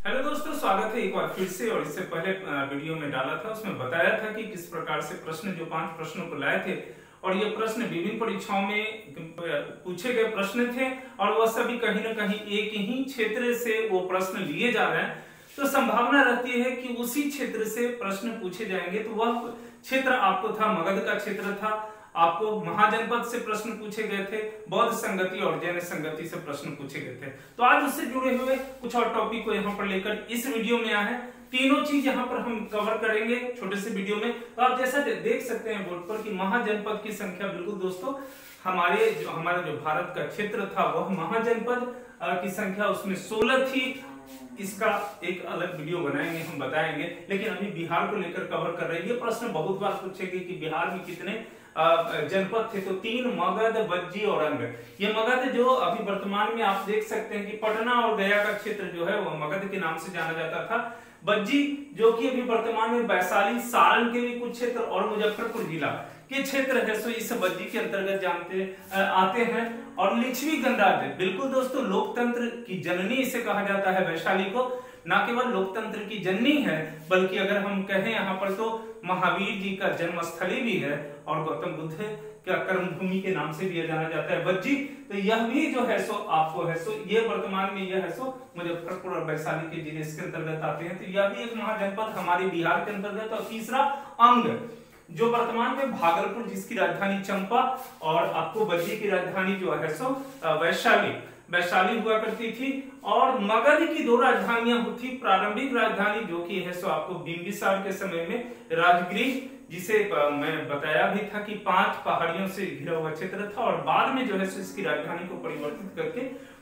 Hello दोस्तों, स्वागत है एक बार फिर से। और इससे पहले वीडियो में डाला था, उसमें बताया था कि किस प्रकार से प्रश्न जो 5 प्रश्नों को लाए थे और ये प्रश्न विभिन्न परीक्षाओं में पूछे गए प्रश्न थे और वह सभी कहीं न कहीं एक ही क्षेत्र से वो प्रश्न लिए जा रहे हैं। तो संभावना रहती है कि उसी क्षेत्र से प्रश्न पूछे जाएंगे। तो वह क्षेत्र आपको था, मगध का क्षेत्र था। आपको महाजनपद से प्रश्न पूछे गए थे, बौद्ध संगति और जैन संगति से प्रश्न पूछे गए थे। तो आज उससे जुड़े हुए कुछ और टॉपिक को यहाँ पर लेकर इस वीडियो में आया है। तीनों चीज यहाँ पर हम कवर करेंगे छोटे से वीडियो में। तो आप जैसा देख सकते हैं बोर्ड पर कि महाजनपद की संख्या, बिल्कुल दोस्तों, हमारा जो भारत का क्षेत्र था वह महाजनपद की संख्या उसमें 16 थी। इसका एक अलग वीडियो बनाएंगे, हम बताएंगे। लेकिन अभी बिहार को लेकर कवर कर रहे हैं। ये प्रश्न बहुत बार पूछेंगे कि बिहार में कितने जनपद थे। तो 3, मगध, बज्जी और अंग। ये मगध जो अभी वर्तमान में आप देख सकते हैं कि पटना और गया का क्षेत्र जो है वह मगध के नाम से जाना जाता था। बज्जी जो कि अभी वर्तमान में वैशाली, सारण के भी कुछ क्षेत्र और मुजफ्फरपुर जिला के क्षेत्र है, सो इस बज्जी के अंतर्गत आते हैं। और लिच्छवी गणराज्य, बिल्कुल दोस्तों, लोकतंत्र की जननी इसे कहा जाता है वैशाली को। न केवल लोकतंत्र की जननी है, बल्कि अगर हम कहें यहाँ पर तो महावीर जी का जन्मस्थली भी है और गौतम बुद्ध का कर्मभूमि के नाम से भी जाना जाता है बज्जी। तो यह भी जो है सो आपको है सो ये वर्तमान में यह है सो मुजफ्फरपुर और वैशाली के जिले इसके अंतर्गत आते हैं। तो यह भी एक महाजनपद हमारे बिहार के अंतर्गत। और तीसरा, अंग, जो वर्तमान में भागलपुर, जिसकी राजधानी चंपा, और आपको बज्जी की राजधानी जो है सो वैशाली हुआ करती थी। और मगध की 2 राजधानियां थी। प्रारंभिक राजधानी जो कि है सो आपको बिंबिसार के समय में राजगृह, जिसे मैं बताया भी था कि 5 पहाड़ियों से घिरा हुआ क्षेत्र था। और बाद में जो है सो इसकी राजधानी को परिवर्तित करके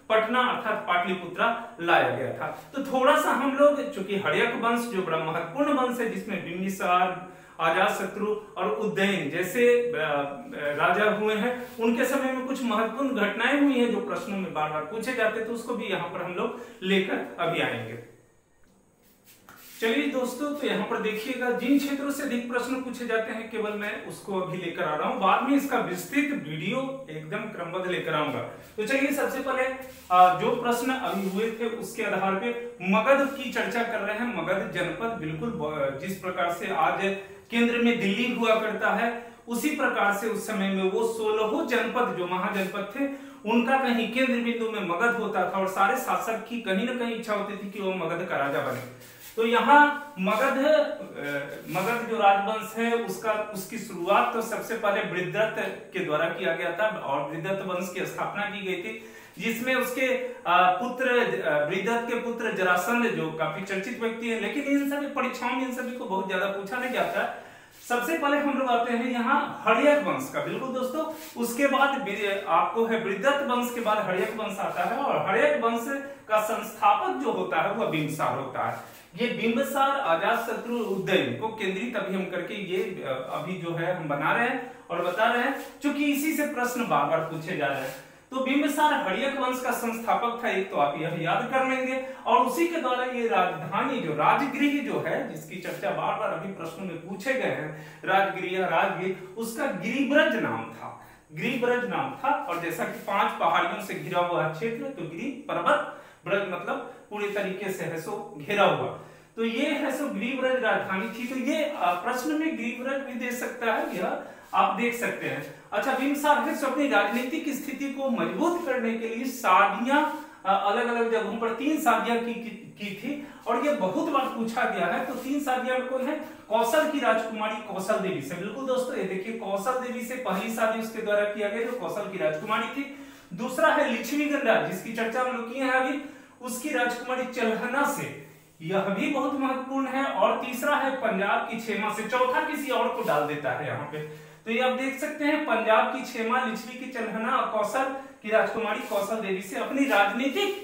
पटना अर्थात पाटलिपुत्रा लाया गया था। तो थोड़ा सा हम लोग, चूंकि हड़यक वंश जो बड़ा महत्वपूर्ण वंश है, जिसमें बिंबिसार, अजातशत्रु और उदयन जैसे राजा हुए हैं, उनके समय में कुछ महत्वपूर्ण घटनाएं हुई हैं जो प्रश्नों में बार बार पूछे जाते, तो उसको भी यहाँ पर हम लोग लेकर अभी आएंगे। चलिए दोस्तों, तो यहाँ पर देखिएगा, जिन क्षेत्रों से अधिक प्रश्न पूछे जाते हैं केवल मैं उसको अभी लेकर आ रहा हूँ। बाद में इसका विस्तृत वीडियो एकदम क्रमबद्ध लेकर आऊंगा। तो चलिए सबसे पहले जो प्रश्न अभी हुए थे उसके आधार पे मगध की चर्चा कर रहे हैं। मगध जनपद, बिल्कुल जिस प्रकार से आज केंद्र में दिल्ली हुआ करता है, उसी प्रकार से उस समय में वो 16 जनपद जो महाजनपद थे, उनका कहीं केंद्र बिंदु में मगध होता था। और सारे शासक की कहीं ना कहीं इच्छा होती थी कि वो मगध का राजा बने। तो यहाँ मगध जो राजवंश है उसकी शुरुआत तो सबसे पहले वृद्धत के द्वारा किया गया था और वृद्धत वंश की स्थापना की गई थी, जिसमें उसके पुत्र वृद्धत के पुत्र जरासंध जो काफी चर्चित व्यक्ति है। लेकिन इन सभी परीक्षाओं में इन सभी को बहुत ज्यादा पूछा नहीं जाता। सबसे पहले हम लोग आते हैं यहाँ हड़यक वंश का, बिल्कुल दोस्तों। उसके बाद आपको है वृद्धत वंश के बाद हड़यक वंश आता है। और हड़यक वंश का संस्थापक जो होता है वह बिंबिसार होता है। ये बिंबिसार, अजातशत्रु, उदयन को केंद्रित अभी हम करके ये अभी जो है हम बना रहे हैं और बता रहे हैं, क्योंकि इसी से प्रश्न बार बार पूछे जा रहे हैं। तो बिंबिसार हड़यक वंश का संस्थापक था, एक तो आप यह याद कर लेंगे। और उसी के द्वारा ये राजधानी जो राजगृह जो है, जिसकी चर्चा बार बार अभी प्रश्नों में पूछे गए हैं, राजगृह, उसका गिरिब्रज नाम था। गिरिब्रज नाम था। और जैसा कि 5 पहाड़ियों से घिरा हुआ क्षेत्र, तो गिरि पर्वत, ब्रज मतलब पूरी तरीके से है सो घेरा हुआ। तो ये है सो गिरिब्रज राजधानी थी। तो ये प्रश्न में गिरिब्रज भी दे सकता है, यह आप देख सकते हैं। अच्छा, बिंबिसार है सो अपनी राजनीतिक स्थिति को मजबूत करने के लिए शादियां अलग अलग जगहों पर 3 शादियां की थी। और ये बहुत बार पूछा गया है। तो 3 शादियां में कौन है? कौशल की राजकुमारी कौशल देवी से। बिल्कुल दोस्तों, ये देखिए, कौशल देवी से पहली शादी उसके द्वारा किया गया जो कौशल की राजकुमारी थी। दूसरा है लिच्छवी गणराज्य, जिसकी चर्चा हम लोग किए हैं अभी, उसकी राजकुमारी चलहना से, यह भी बहुत महत्वपूर्ण है। और तीसरा है पंजाब की क्षेमा से। चौथा किसी और को डाल देता है यहाँ पे। तो ये आप देख सकते हैं, पंजाब की क्षेमा, लिच्छवी की चलहना और कौशल की राजकुमारी कौशल देवी से अपनी राजनीतिक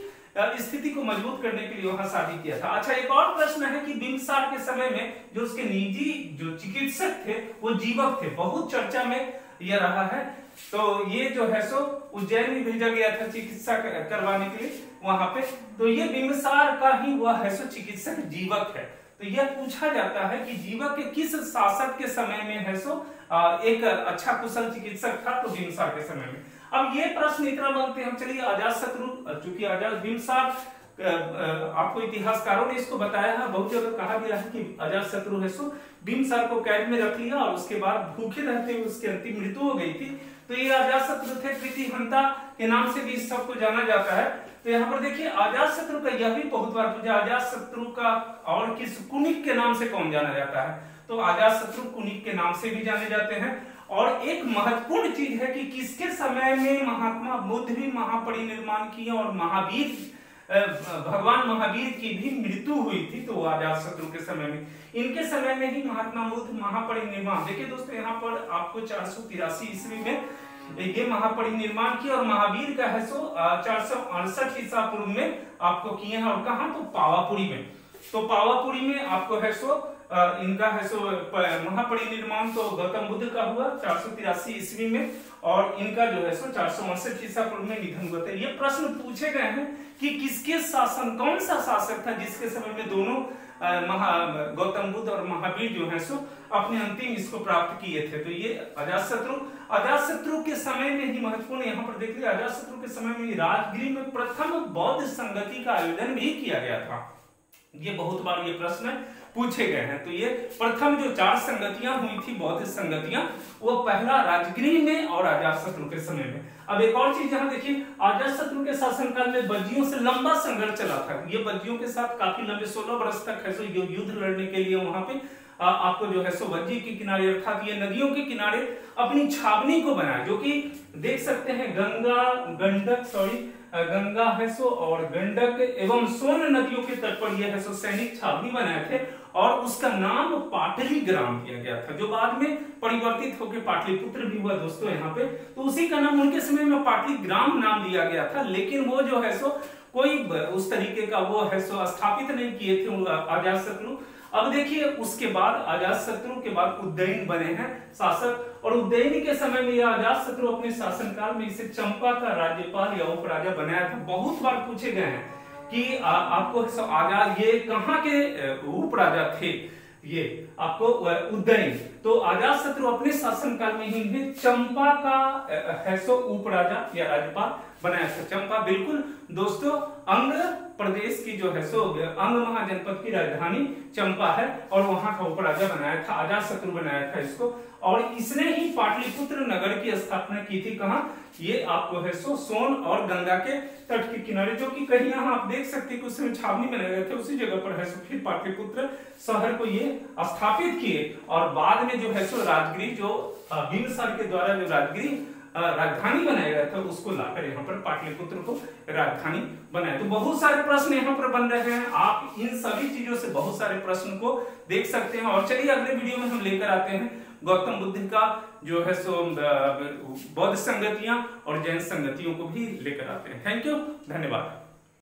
स्थिति को मजबूत करने के लिए वहां शादी किया था। अच्छा, एक और प्रश्न है कि बिंबिसार के समय में जो उसके निजी जो चिकित्सक थे वो जीवक थे, बहुत चर्चा में यह रहा है। तो ये जो है सो उज्जैन में भेजा गया था चिकित्सा करवाने के लिए वहां पे। तो ये बिंबिसार का ही वह है सो चिकित्सक जीवक है। तो यह पूछा जाता है कि जीवक के किस शासक के समय में है सो एक अच्छा कुशल चिकित्सक था, तो बिंबिसार के समय में। अब ये प्रश्न इतना बनते हैं। चलिए, अजातशत्रु, चूंकि बिंबिसार आपको इतिहासकारों ने इसको बताया है, बहुत जगह कहा गया है कि अजातशत्रु है सो बिंबिसार को कैद में रख लिया और उसके बाद भूखे रहते हुए उसकी अंतिम मृत्यु हो गई थी। तो ये अजातशत्रु थे, प्रीतिहंता के नाम से भी इस सबको जाना जाता है। तो यहाँ पर देखिए अजातशत्रु का यह भी बहुत बार पूछा, अजातशत्रु का और किस कुनिक के नाम से कौन जाना जाता है? तो अजातशत्रु कुनिक के नाम से भी जाने जाते हैं। और एक महत्वपूर्ण चीज है कि किसके समय में महात्मा बुद्ध भी महापरिनिर्वाण किए और महावीर भगवान महावीर की भी मृत्यु हुई थी, तो अजातशत्रु के समय में, इनके समय में ही महात्मा बुद्ध महापरिनिर्वाण। देखिए दोस्तों यहाँ पर आपको 483 ईस्वी में ये महापरिनिर्वाण किया और महावीर का है सो 468 ईसा पूर्व में आपको किए हैं। और कहा? तो पावापुरी में। तो पावापुरी में आपको है सो इनका है सो महापरिनिर्वाण तो गौतम बुद्ध का हुआ 483 ईस्वी में और इनका जो है सो 468 ईसा पूर्व में निधन हुआ था। ये प्रश्न पूछे गए हैं कि किसके शासन, कौन सा शासक था जिसके समय में दोनों गौतम बुद्ध और महावीर जो है सो अपने अंतिम इसको प्राप्त किए थे। तो ये अजातशत्रु के समय में ही महत्वपूर्ण, यहाँ पर देख लीजिए अजातशत्रु के समय में राजगृह में प्रथम बौद्ध संगति का आयोजन भी किया गया था। ये बहुत बार ये प्रश्न पूछे गए हैं। तो ये प्रथम जो 4 संगतियां हुई थी बौद्ध संगतियां, वो पहला राजगृह में और अजातशत्रु के समय में। अब एक और चीज यहाँ देखिए, अजातशत्रु के शासनकाल में बज्जियों से लंबा संघर्ष चला था। ये बज्जियों के साथ काफी लंबे 16 वर्ष तक है सो युद्ध लड़ने के लिए वहां पे आपको जो है सो बज्जी के किनारे अर्थात ये नदियों के किनारे अपनी छावनी को बनाया, जो कि देख सकते हैं गंगा है सो और गंडक एवं सोन नदियों के तट पर यह है सो सैनिक छावनी बनाए थे और उसका नाम पाटलीग्राम किया गया था, जो बाद में परिवर्तित होकर पाटलिपुत्र भी हुआ दोस्तों यहाँ पे। तो उसी का नाम उनके समय में पाटलीग्राम नाम दिया गया था, लेकिन वो जो है सो कोई उस तरीके का वो है सो स्थापित नहीं किए थे अजातशत्रु। अब देखिए उसके बाद अजातशत्रु के बाद उदयन बने हैं शासक और उदयन के समय में यह अजातशत्रु अपने शासनकाल में इसे चंपा का राज्यपाल या उपराजा बनाया था। बहुत बार पूछे गए हैं कि आपको आजाद ये कहाँ के उपराजा थे, ये आपको उदयन। तो अजातशत्रु अपने शासनकाल में ही इन्हें चंपा का है सो उपराजा या राज्यपाल बनाया था। चंपा बिल्कुल दोस्तों अंग प्रदेश की जो है सो अंग महाजनपद की राजधानी चंपा है और वहां का उपराजा बनाया था, अजातशत्रु बनाया था इसको। और इसने ही पाटलिपुत्र नगर की स्थापना की थी। कहां? ये आपको है सो सोन और गंगा के तट के किनारे, जो कि कहीं यहाँ आप देख सकते हैं कि उस समय छावनी बनाए गए थे, उसी जगह पर है सो फिर पाटलिपुत्र शहर को ये स्थापित किए। और बाद में जो है सो राजगृह जो बिंबिसार के द्वारा जो राजधानी बनाया गया था उसको लाकर यहाँ पर पाटलिपुत्र को राजधानी बनाया। तो बहुत सारे प्रश्न यहाँ पर बन रहे हैं, आप इन सभी चीजों से बहुत सारे प्रश्न को देख सकते हैं। और चलिए अगले वीडियो में हम लेकर आते हैं गौतम बुद्ध का जो है सो बौद्ध संगतियां और जैन संगतियों को भी लेकर आते हैं। थैंक यू, धन्यवाद।